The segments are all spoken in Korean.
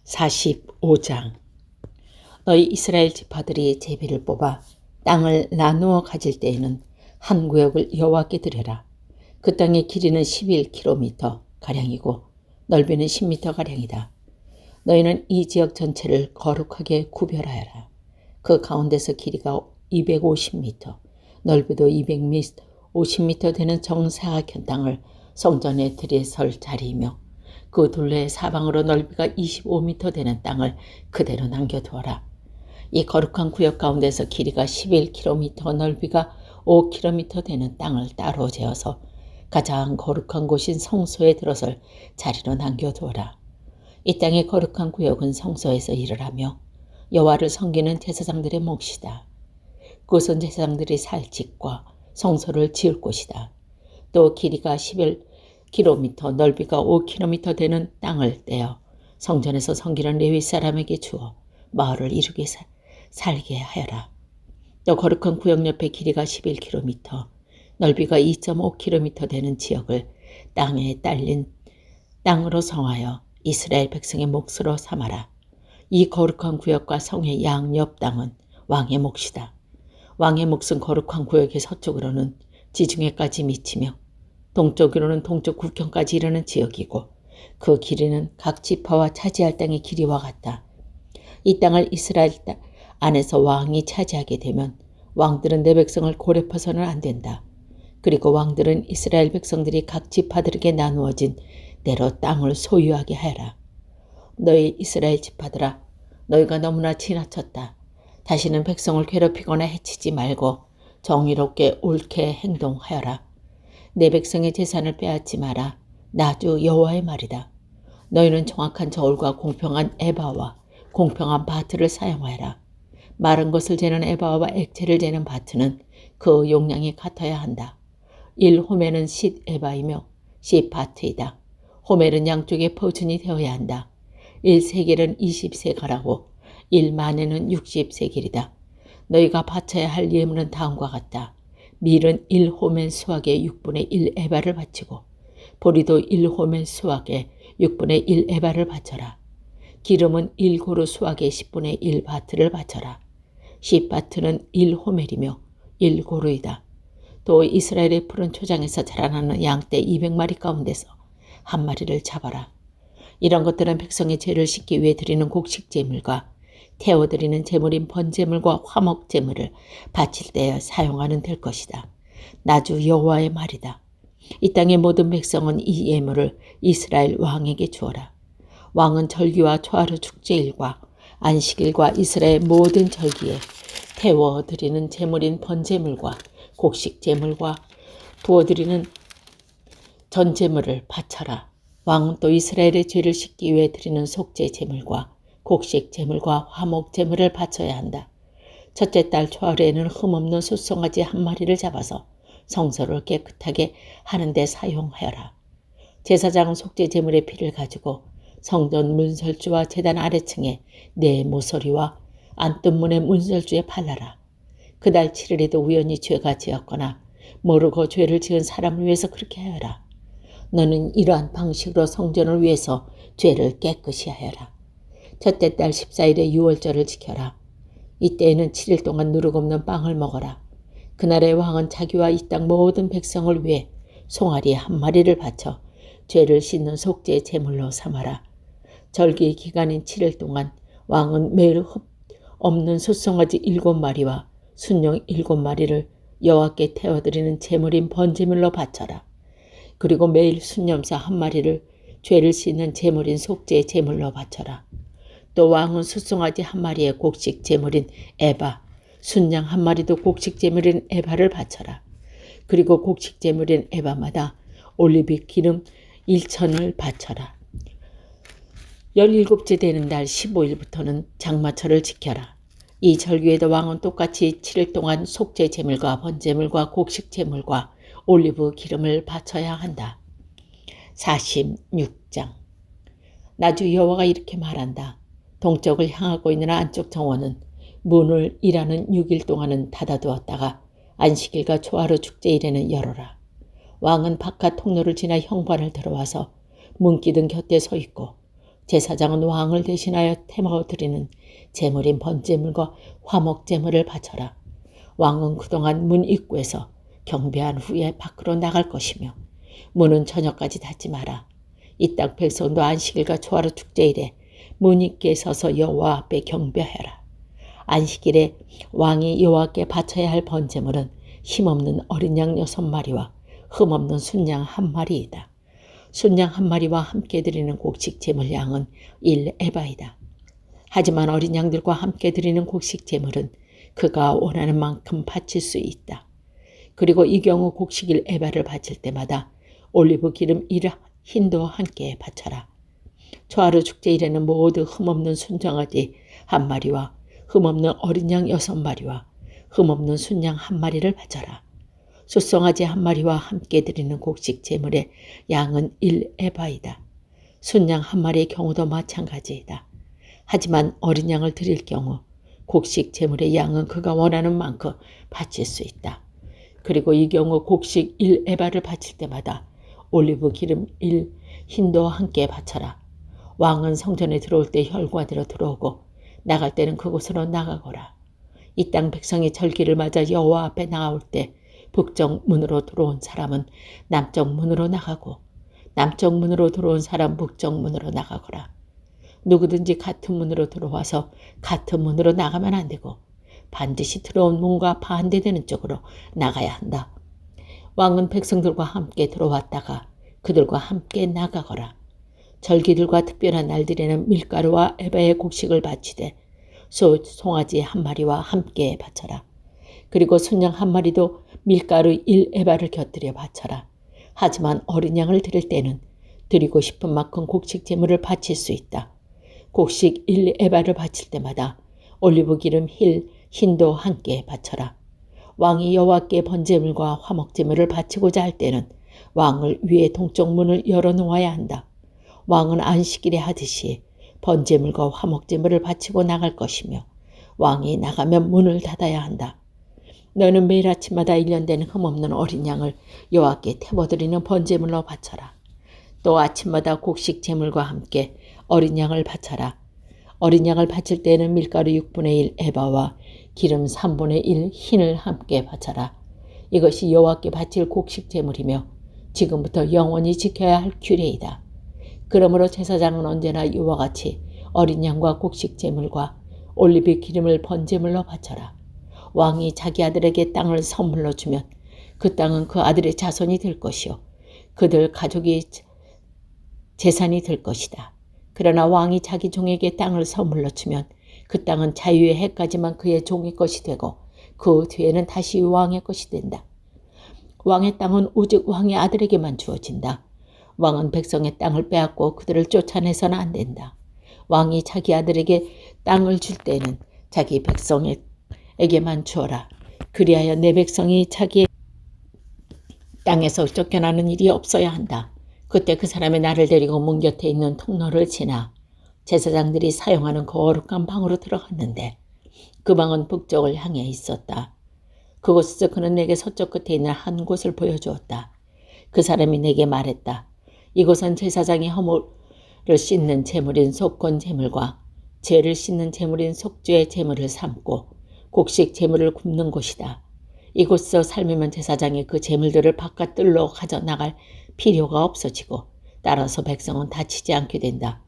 45장. 너희 이스라엘 지파들이 제비를 뽑아 땅을 나누어 가질 때에는 한 구역을 여호와께 드려라. 그 땅의 길이는 11km 가량이고 넓이는 10m 가량이다. 너희는 이 지역 전체를 거룩하게 구별하여라. 그 가운데서 길이가 250m, 넓이도 250m 되는 정사각형 땅을 성전에 들여설 자리이며 그 둘레의 사방으로 넓이가 25m 되는 땅을 그대로 남겨두어라. 이 거룩한 구역 가운데서 길이가 11km, 넓이가 5km 되는 땅을 따로 재어서 가장 거룩한 곳인 성소에 들어설 자리로 남겨두어라. 이 땅의 거룩한 구역은 성소에서 일을 하며 여호와를 섬기는 제사장들의 몫이다. 그것은 제사장들이 살 집과 성소를 지을 곳이다. 또 길이가 11km, 넓이가 5km 되는 땅을 떼어 성전에서 섬기는 레위 사람에게 주어 마을을 이루게 살게 하여라. 또 거룩한 구역 옆에 길이가 11km, 넓이가 2.5km 되는 지역을 땅에 딸린 땅으로 정하여 이스라엘 백성의 몫으로 삼아라. 이 거룩한 구역과 성의 양옆 땅은 왕의 몫이다. 왕의 몫은 거룩한 구역의 서쪽으로는 지중해까지 미치며 동쪽으로는 동쪽 국경까지 이르는 지역이고 그 길이는 각 지파와 차지할 땅의 길이와 같다. 이 땅을 이스라엘 안에서 왕이 차지하게 되면 왕들은 내 백성을 고립해서는 안 된다. 그리고 왕들은 이스라엘 백성들이 각 지파들에게 나누어진 대로 땅을 소유하게 하여라. 너희 이스라엘 지파들아, 너희가 너무나 지나쳤다. 다시는 백성을 괴롭히거나 해치지 말고 정의롭게 옳게 행동하여라. 내 백성의 재산을 빼앗지 마라. 나 주 여호와의 말이다. 너희는 정확한 저울과 공평한 에바와 공평한 바트를 사용하여라. 마른 것을 재는 에바와 액체를 재는 바트는 그 용량이 같아야 한다. 1호멜은 10에바이며 10바트이다. 호멜은 양쪽에 포준이 되어야 한다. 1세겔은 20세가라고 1만에는 60세겔이다. 너희가 바쳐야 할 예물은 다음과 같다. 밀은 1호멜 수확의 6분의 1에바를 바치고 보리도 1호멜 수확의 6분의 1에바를 바쳐라. 기름은 1고루 수확의 10분의 1바트를 바쳐라. 10바트는 1호멜이며 1고루이다. 또 이스라엘의 푸른 초장에서 자라나는 양떼 200마리 가운데서 한 마리를 잡아라. 이런 것들은 백성의 죄를 씻기 위해 드리는 곡식제물과 태워드리는 제물인 번제물과 화목제물을 바칠 때에 사용하는 될 것이다. 나 주 여호와의 말이다. 이 땅의 모든 백성은 이 예물을 이스라엘 왕에게 주어라. 왕은 절기와 초하루 축제일과 안식일과 이스라엘 모든 절기에 태워드리는 제물인 번제물과 곡식제물과 부어드리는 전제물을 바쳐라. 왕은 또 이스라엘의 죄를 씻기 위해 드리는 속죄제물과 곡식제물과 화목제물을 바쳐야 한다. 첫째 달 초하루에는 흠없는 숫송아지 한 마리를 잡아서 성소를 깨끗하게 하는 데 사용하여라. 제사장은 속죄제물의 피를 가지고 성전 문설주와 제단 아래층에 네 모서리와 안뜰문의 문설주에 발라라. 그달 7일에도 우연히 죄가 지었거나 모르고 죄를 지은 사람을 위해서 그렇게 하여라. 너는 이러한 방식으로 성전을 위해서 죄를 깨끗이 하여라. 첫째 달 14일에 유월절을 지켜라. 이때에는 7일 동안 누룩 없는 빵을 먹어라. 그날의 왕은 자기와 이 땅 모든 백성을 위해 송아리 한 마리를 바쳐 죄를 씻는 속죄 제물로 삼아라. 절기 기간인 7일 동안 왕은 매일 없는 숫송아지 7마리와 순양 7마리를 여호와께 태워드리는 제물인 번제물로 바쳐라. 그리고 매일 순염소 한 마리를 죄를 씻는 제물인 속죄 제물로 바쳐라. 또 왕은 숫송아지 한 마리의 곡식 제물인 에바, 순양 한 마리도 곡식 제물인 에바를 바쳐라. 그리고 곡식 제물인 에바마다 올리브 기름 1천을 바쳐라. 17째 되는 달 15일부터는 장마철을 지켜라. 이 절기에도 왕은 똑같이 7일 동안 속죄 제물과 번제물과 곡식 제물과 올리브 기름을 바쳐야 한다. 46장. 나 주 여호와가 이렇게 말한다. 동쪽을 향하고 있는 안쪽 정원은 문을 일하는 6일 동안은 닫아두었다가 안식일과 초하루 축제일에는 열어라. 왕은 바깥 통로를 지나 현관을 들어와서 문기둥 곁에 서 있고 제사장은 왕을 대신하여 태워 드리는 제물인 번제물과 화목제물을 바쳐라. 왕은 그동안 문 입구에서 경배한 후에 밖으로 나갈 것이며 문은 저녁까지 닫지 마라. 이 땅 백성도 안식일과 초하루 축제일에 문 입구에 서서 여호와 앞에 경배하라. 안식일에 왕이 여호와께 바쳐야 할 번제물은 힘없는 어린 양 6마리와 흠없는 순양 1마리이다. 순양 1마리와 함께 드리는 곡식 제물 양은 1에바이다. 하지만 어린 양들과 함께 드리는 곡식 제물은 그가 원하는 만큼 바칠 수 있다. 그리고 이 경우 곡식 1에바를 바칠 때마다 올리브 기름 1흰도 함께 바쳐라. 초하루 축제일에는 모두 흠없는 순정아지 1마리와 흠없는 어린 양 6마리와 흠없는 순양 1마리를 바쳐라. 숫송아지 1마리와 함께 드리는 곡식 제물의 양은 1에바이다. 순양 1마리의 경우도 마찬가지이다. 하지만 어린 양을 드릴 경우 곡식 제물의 양은 그가 원하는 만큼 바칠 수 있다. 그리고 이 경우 곡식 1에바를 바칠 때마다 올리브 기름 1흰도 함께 바쳐라. 왕은 성전에 들어올 때 혈관으로 들어오고 나갈 때는 그곳으로 나가거라. 이 땅 백성이 절기를 맞아 여호와 앞에 나올 때 북쪽 문으로 들어온 사람은 남쪽 문으로 나가고 남쪽 문으로 들어온 사람 북쪽 문으로 나가거라. 누구든지 같은 문으로 들어와서 같은 문으로 나가면 안 되고 반드시 들어온 문과 반대되는 쪽으로 나가야 한다. 왕은 백성들과 함께 들어왔다가 그들과 함께 나가거라. 절기들과 특별한 날들에는 밀가루와 에바의 곡식을 바치되 송아지 1마리와 함께 바쳐라. 그리고 순양 1마리도 밀가루 1에바를 곁들여 바쳐라. 하지만 어린 양을 드릴 때는 드리고 싶은 만큼 곡식 제물을 바칠 수 있다. 곡식 1에바를 바칠 때마다 올리브 기름 흰도 함께 바쳐라. 왕이 여호와께 번제물과 화목제물을 바치고자 할 때는 왕을 위에 동쪽 문을 열어놓아야 한다. 왕은 안식일에 하듯이 번제물과 화목제물을 바치고 나갈 것이며 왕이 나가면 문을 닫아야 한다. 너는 매일 아침마다 1년 된 흠없는 어린 양을 여호와께 태워드리는 번제물로 바쳐라. 또 아침마다 곡식 제물과 함께 어린 양을 바쳐라. 어린 양을 바칠 때에는 밀가루 6분의 1 에바와 기름 3분의 1 흰을 함께 바쳐라. 이것이 여호와께 바칠 곡식 제물이며 지금부터 영원히 지켜야 할 규례이다. 그러므로 제사장은 언제나 이와 같이 어린 양과 곡식 제물과 올리브 기름을 번제물로 바쳐라. 왕이 자기 아들에게 땅을 선물로 주면 그 땅은 그 아들의 자손이 될 것이요 그들 가족이 재산이 될 것이다. 그러나 왕이 자기 종에게 땅을 선물로 주면 그 땅은 자유의 해까지만 그의 종의 것이 되고 그 뒤에는 다시 왕의 것이 된다. 왕의 땅은 오직 왕의 아들에게만 주어진다. 왕은 백성의 땅을 빼앗고 그들을 쫓아내서는 안 된다. 왕이 자기 아들에게 땅을 줄 때는 자기 백성에게만 주어라. 그리하여 내 백성이 자기 땅에서 쫓겨나는 일이 없어야 한다. 그때 그 사람이 나를 데리고 문 곁에 있는 통로를 지나 제사장들이 사용하는 거룩한 방으로 들어갔는데 그 방은 북쪽을 향해 있었다. 그곳에서 그는 내게 서쪽 끝에 있는 한 곳을 보여주었다. 그 사람이 내게 말했다. 이곳은 제사장이 허물을 씻는 제물인 속건 제물과 죄를 씻는 제물인 속죄의 제물을 삼고 곡식 제물을 굽는 곳이다. 이곳에서 삶으면 제사장이 그 제물들을 바깥 뜰로 가져나갈 필요가 없어지고 따라서 백성은 다치지 않게 된다.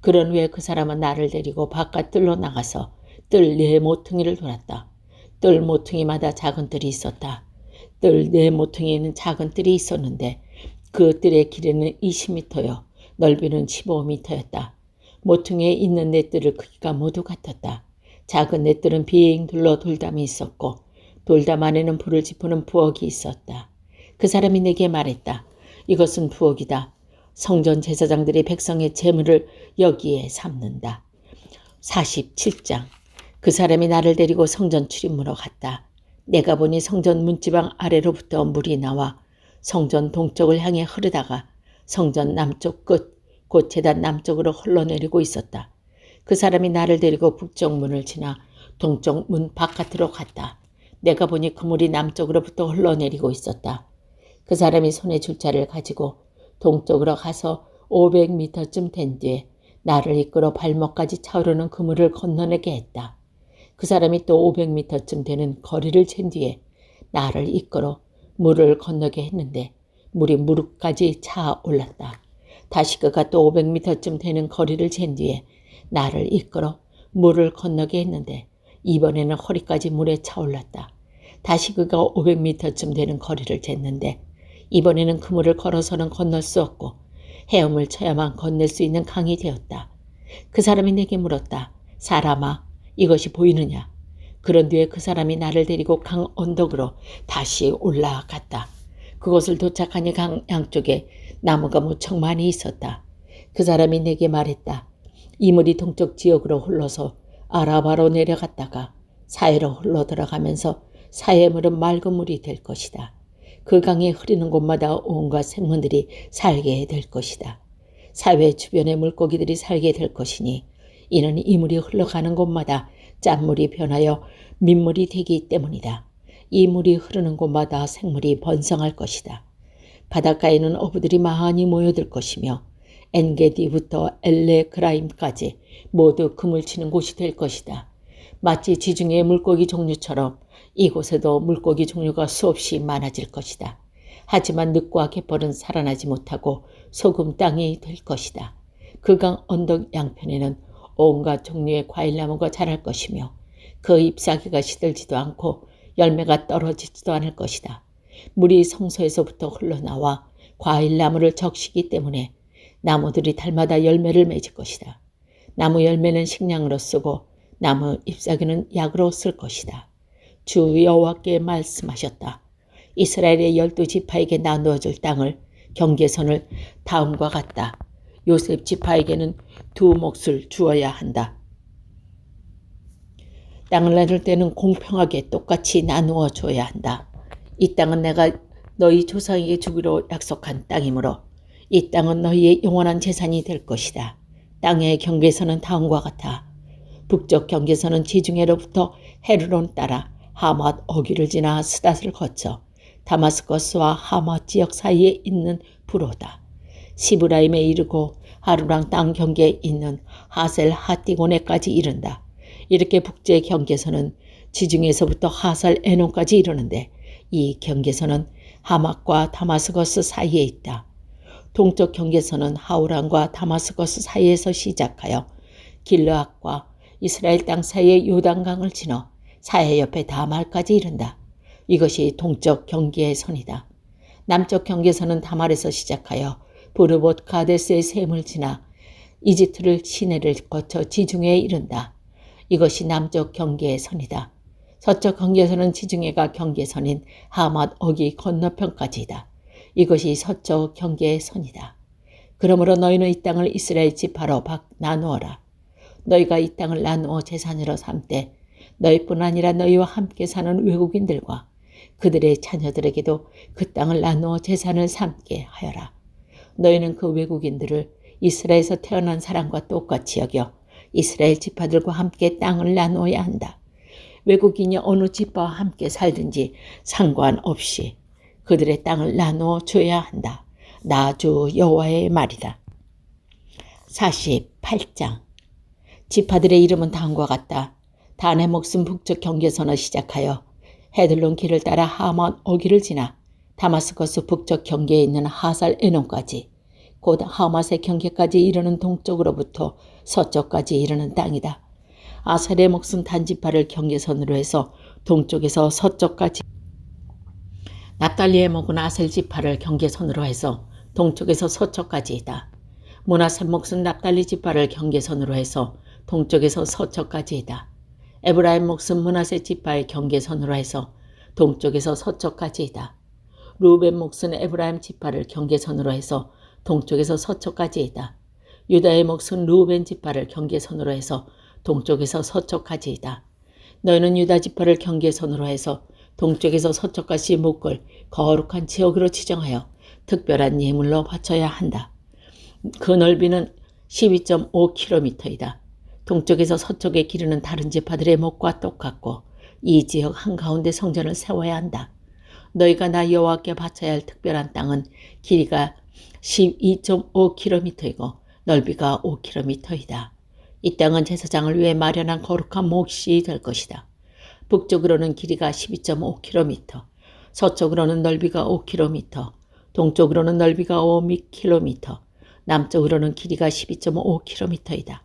그런 후에 그 사람은 나를 데리고 바깥 뜰로 나가서 뜰 4모퉁이를 돌았다. 뜰 모퉁이마다 작은 뜰이 있었다. 뜰 4모퉁이에는 작은 뜰이 있었는데 그 뜰의 길이는 20m요. 넓이는 15m였다. 모퉁이에 있는 네 뜰의 크기가 모두 같았다. 작은 네 뜰은 빙 둘러 돌담이 있었고 돌담 안에는 불을 지푸는 부엌이 있었다. 그 사람이 내게 말했다. 이것은 부엌이다. 성전 제사장들이 백성의 제물을 여기에 삼는다. 47장. 그 사람이 나를 데리고 성전 출입문으로 갔다. 내가 보니 성전 문지방 아래로부터 물이 나와 성전 동쪽을 향해 흐르다가 성전 남쪽 끝, 곧 제단 남쪽으로 흘러내리고 있었다. 그 사람이 나를 데리고 북쪽 문을 지나 동쪽 문 바깥으로 갔다. 내가 보니 그 물이 남쪽으로부터 흘러내리고 있었다. 그 사람이 손에 줄자를 가지고 동쪽으로 가서 500m쯤 된 뒤에 나를 이끌어 발목까지 차오르는 그물을 건너내게 했다. 그 사람이 또 500m쯤 되는 거리를 잰 뒤에 나를 이끌어 물을 건너게 했는데 물이 무릎까지 차올랐다. 다시 그가 또 500m쯤 되는 거리를 잰 뒤에 나를 이끌어 물을 건너게 했는데 이번에는 허리까지 물에 차올랐다. 다시 그가 500m쯤 되는 거리를 쟀는데 이번에는 그물을 걸어서는 건널 수 없고 헤엄을 쳐야만 건넬 수 있는 강이 되었다. 그 사람이 내게 물었다. 사람아, 이것이 보이느냐? 그런 뒤에 그 사람이 나를 데리고 강 언덕으로 다시 올라갔다. 그곳을 도착하니 강 양쪽에 나무가 무척 많이 있었다. 그 사람이 내게 말했다. 이 물이 동쪽 지역으로 흘러서 아라바로 내려갔다가 사해로 흘러 들어가면서 사해 물은 맑은 물이 될 것이다. 그 강이 흐르는 곳마다 온갖 생물들이 살게 될 것이다. 사해 주변의 물고기들이 살게 될 것이니 이는 이 물이 흘러가는 곳마다 짠물이 변하여 민물이 되기 때문이다. 이 물이 흐르는 곳마다 생물이 번성할 것이다. 바닷가에는 어부들이 많이 모여들 것이며 엔게디부터 엘레그라임까지 모두 그물 치는 곳이 될 것이다. 마치 지중해 물고기 종류처럼 이곳에도 물고기 종류가 수없이 많아질 것이다. 하지만 늑과 갯벌은 살아나지 못하고 소금 땅이 될 것이다. 그 강 언덕 양편에는 온갖 종류의 과일나무가 자랄 것이며 그 잎사귀가 시들지도 않고 열매가 떨어지지도 않을 것이다. 물이 성소에서부터 흘러나와 과일나무를 적시기 때문에 나무들이 달마다 열매를 맺을 것이다. 나무 열매는 식량으로 쓰고 나무 잎사귀는 약으로 쓸 것이다. 주 여호와께 말씀하셨다. 이스라엘의 12지파에게 나누어 줄 땅을 경계선을 다음과 같다. 요셉 지파에게는 2몫을 주어야 한다. 땅을 나눌 때는 공평하게 똑같이 나누어 줘야 한다. 이 땅은 내가 너희 조상에게 주기로 약속한 땅이므로 이 땅은 너희의 영원한 재산이 될 것이다. 땅의 경계선은 다음과 같아. 북쪽 경계선은 지중해로부터 헤르론 따라 하맛 어귀를 지나 스닷을 거쳐 다마스커스와 하맛 지역 사이에 있는 부로다. 시브라임에 이르고 하루랑 땅 경계에 있는 하셀 하띠고네까지 이른다. 이렇게 북제 경계선은 지중해에서부터 하살 에논까지 이르는데 이 경계선은 하맛과 다마스커스 사이에 있다. 동쪽 경계선은 하우란과 다마스커스 사이에서 시작하여 길르앗과 이스라엘 땅 사이의 요단강을 지나 사해 옆에 다말까지 이른다. 이것이 동쪽 경계의 선이다. 남쪽 경계선은 다말에서 시작하여 부르봇 가데스의 샘을 지나 이집트를 시내를 거쳐 지중해에 이른다. 이것이 남쪽 경계의 선이다. 서쪽 경계선은 지중해가 경계선인 하맛 어기 건너편까지이다. 이것이 서쪽 경계의 선이다. 그러므로 너희는 이 땅을 이스라엘 지파로 나누어라. 너희가 이 땅을 나누어 재산으로 삼되 너희뿐 아니라 너희와 함께 사는 외국인들과 그들의 자녀들에게도 그 땅을 나누어 재산을 삼게 하여라. 너희는 그 외국인들을 이스라엘에서 태어난 사람과 똑같이 여겨 이스라엘 지파들과 함께 땅을 나누어야 한다. 외국인이 어느 지파와 함께 살든지 상관없이 그들의 땅을 나누어 줘야 한다. 나 주 여호와의 말이다. 48장 지파들의 이름은 다음과 같다. 단의 목숨 북쪽 경계선을 시작하여 헤들론 길을 따라 하맛 어기를 지나 다마스커스 북쪽 경계에 있는 하살 에논까지 곧 하맛의 경계까지 이르는 동쪽으로부터 서쪽까지 이르는 땅이다. 아셀의 목숨 단지파를 경계선으로 해서 동쪽에서 서쪽까지 납달리의 목은 아셀 지파를 경계선으로 해서 동쪽에서 서쪽까지이다. 므낫세 목은 납달리 지파를 경계선으로 해서 동쪽에서 서쪽까지이다. 에브라임 목은 므낫세 지파의 경계선으로 해서 동쪽에서 서쪽까지이다. 루벤 목은 에브라임 지파를 경계선으로 해서 동쪽에서 서쪽까지이다. 유다의 목은 루벤 지파를 경계선으로 해서 동쪽에서 서쪽까지이다. 너희는 유다 지파를 경계선으로 해서 동쪽에서 서쪽까지 묶을 거룩한 지역으로 지정하여 특별한 예물로 바쳐야 한다. 그 넓이는 12.5km이다. 동쪽에서 서쪽에 기르는 다른 지파들의 목과 똑같고 이 지역 한가운데 성전을 세워야 한다. 너희가 나 여호와께 바쳐야 할 특별한 땅은 길이가 12.5km이고 넓이가 5km이다. 이 땅은 제사장을 위해 마련한 거룩한 몫이 될 것이다. 북쪽으로는 길이가 12.5km, 서쪽으로는 넓이가 5km, 동쪽으로는 넓이가 5km, 남쪽으로는 길이가 12.5km이다.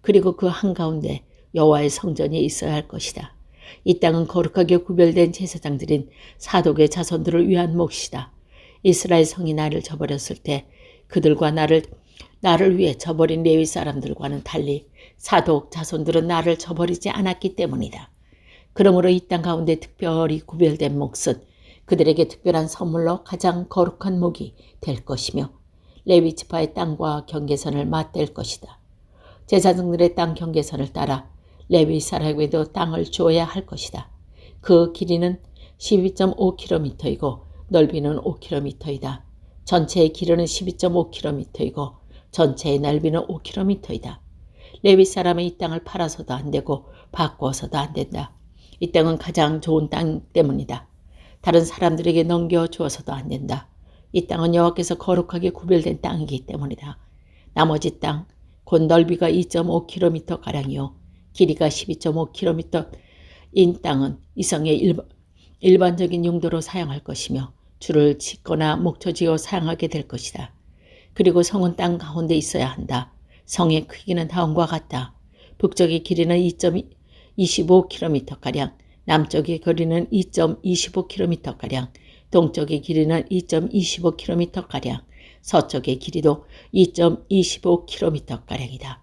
그리고 그 한가운데 여호와의 성전이 있어야 할 것이다. 이 땅은 거룩하게 구별된 제사장들인 사독의 자손들을 위한 몫이다. 이스라엘 성이 나를 저버렸을 때 그들과 나를 위해 저버린 레위 사람들과는 달리 사독 자손들은 나를 저버리지 않았기 때문이다. 그러므로 이 땅 가운데 특별히 구별된 몫은 그들에게 특별한 선물로 가장 거룩한 몫이 될 것이며 레위 지파의 땅과 경계선을 맞댈 것이다. 제사장들의 땅 경계선을 따라 레위 사람에게도 땅을 주어야 할 것이다. 그 길이는 12.5km이고 넓이는 5km이다. 전체의 길이는 12.5km이고 전체의 넓이는 5km이다. 레위 사람은 이 땅을 팔아서도 안 되고 바꿔서도 안 된다. 이 땅은 가장 좋은 땅 때문이다. 다른 사람들에게 넘겨주어서도 안 된다. 이 땅은 여호와께서 거룩하게 구별된 땅이기 때문이다. 나머지 땅, 곧 넓이가 2.5km가량이요 길이가 12.5km인 땅은 이성의 일반적인 용도로 사용할 것이며 줄을 짓거나 목초지어 사용하게 될 것이다. 그리고 성은 땅 가운데 있어야 한다. 성의 크기는 다음과 같다. 북쪽의 길이는 2.25km가량, 남쪽의 거리는 2.25km가량, 동쪽의 길이는 2.25km가량, 서쪽의 길이도 2.25km가량이다.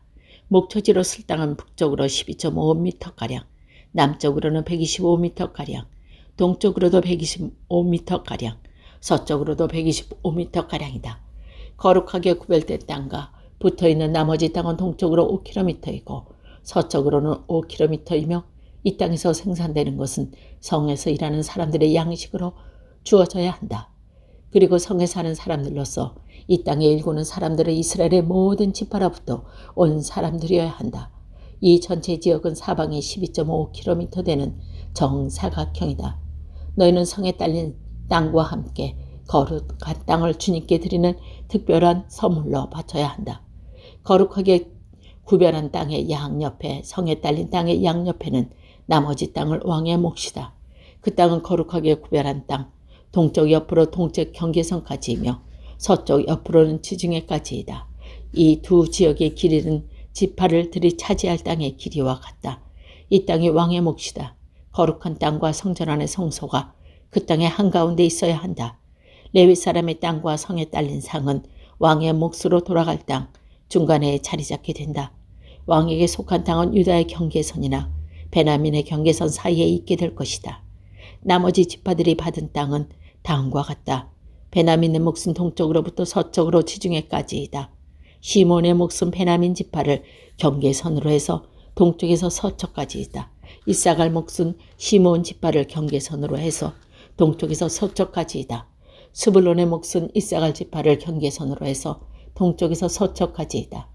목초지로 쓸 땅은 북쪽으로 12.5m가량, 남쪽으로는 125m가량, 동쪽으로도 125m가량, 서쪽으로도 125m가량이다. 거룩하게 구별된 땅과 붙어있는 나머지 땅은 동쪽으로 5km이고 서쪽으로는 5km이며 이 땅에서 생산되는 것은 성에서 일하는 사람들의 양식으로 주어져야 한다. 그리고 성에 사는 사람들로서 이 땅에 일구는 사람들은 이스라엘의 모든 지파로부터 온 사람들이어야 한다. 이 전체 지역은 사방이 12.5km 되는 정사각형이다. 너희는 성에 딸린 땅과 함께 거룩한 땅을 주님께 드리는 특별한 선물로 바쳐야 한다. 거룩하게 구별한 땅의 양옆에, 성에 딸린 땅의 양옆에는 나머지 땅을 왕의 몫이다. 그 땅은 거룩하게 구별한 땅, 동쪽 옆으로 동쪽 경계선까지이며 서쪽 옆으로는 지중해까지이다. 이 두 지역의 길이는 지파를 들이차지할 땅의 길이와 같다. 이 땅이 왕의 몫이다. 거룩한 땅과 성전 안의 성소가 그 땅의 한가운데 있어야 한다. 레위 사람의 땅과 성에 딸린 상은 왕의 몫으로 돌아갈 땅 중간에 자리 잡게 된다. 왕에게 속한 땅은 유다의 경계선이나 베냐민의 경계선 사이에 있게 될 것이다. 나머지 지파들이 받은 땅은 다음과 같다. 베냐민의 몫은 동쪽으로부터 서쪽으로 지중해까지이다. 시몬의 몫은 베냐민 지파를 경계선으로 해서 동쪽에서 서쪽까지이다. 이사갈 몫은 시몬 지파를 경계선으로 해서 동쪽에서 서쪽까지이다. 스불론의 몫은 이사갈 지파를 경계선으로 해서 동쪽에서 서쪽까지이다.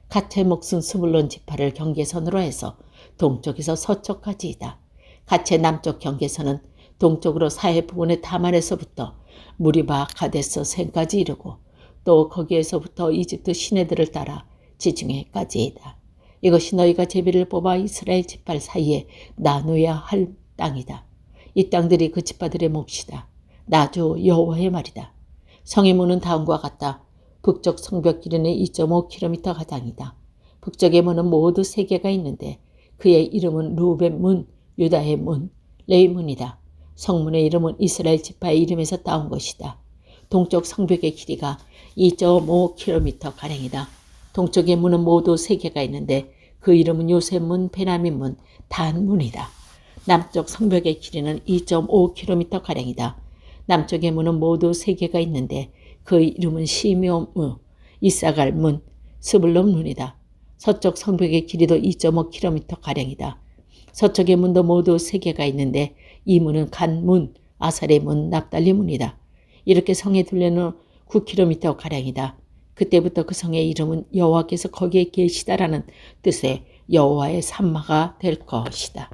갓의 몫은 스불론 지파를 경계선으로 해서 동쪽에서 서쪽까지이다. 갓의 남쪽 경계선은 동쪽으로 사해 부근의 다만에서부터 무리바 가데스 생까지 이르고 또 거기에서부터 이집트 시내들을 따라 지중해까지이다. 이것이 너희가 제비를 뽑아 이스라엘 지파 사이에 나누어야 할 땅이다. 이 땅들이 그 지파들의 몫이다. 나주 여호와의 말이다. 성의 문은 다음과 같다. 북쪽 성벽 길이는 2.5km 가량이다. 북쪽의 문은 모두 3개가 있는데 그의 이름은 루벤 문, 유다의 문, 레위 문이다. 성문의 이름은 이스라엘 지파의 이름에서 따온 것이다. 동쪽 성벽의 길이가 2.5km 가량이다. 동쪽의 문은 모두 3개가 있는데 그 이름은 요셉 문, 베냐민 문, 단 문이다. 남쪽 성벽의 길이는 2.5km 가량이다. 남쪽의 문은 모두 3개가 있는데 그 이름은 시므온 문, 이사갈 문, 스불론 문이다. 서쪽 성벽의 길이도 2.5km 가량이다. 서쪽의 문도 모두 3개가 있는데 이 문은 간 문, 아살의 문, 납달리 문이다. 이렇게 성에 둘레는 9km 가량이다. 그때부터 그 성의 이름은 여호와께서 거기에 계시다라는 뜻의 여호와의 산마가 될 것이다.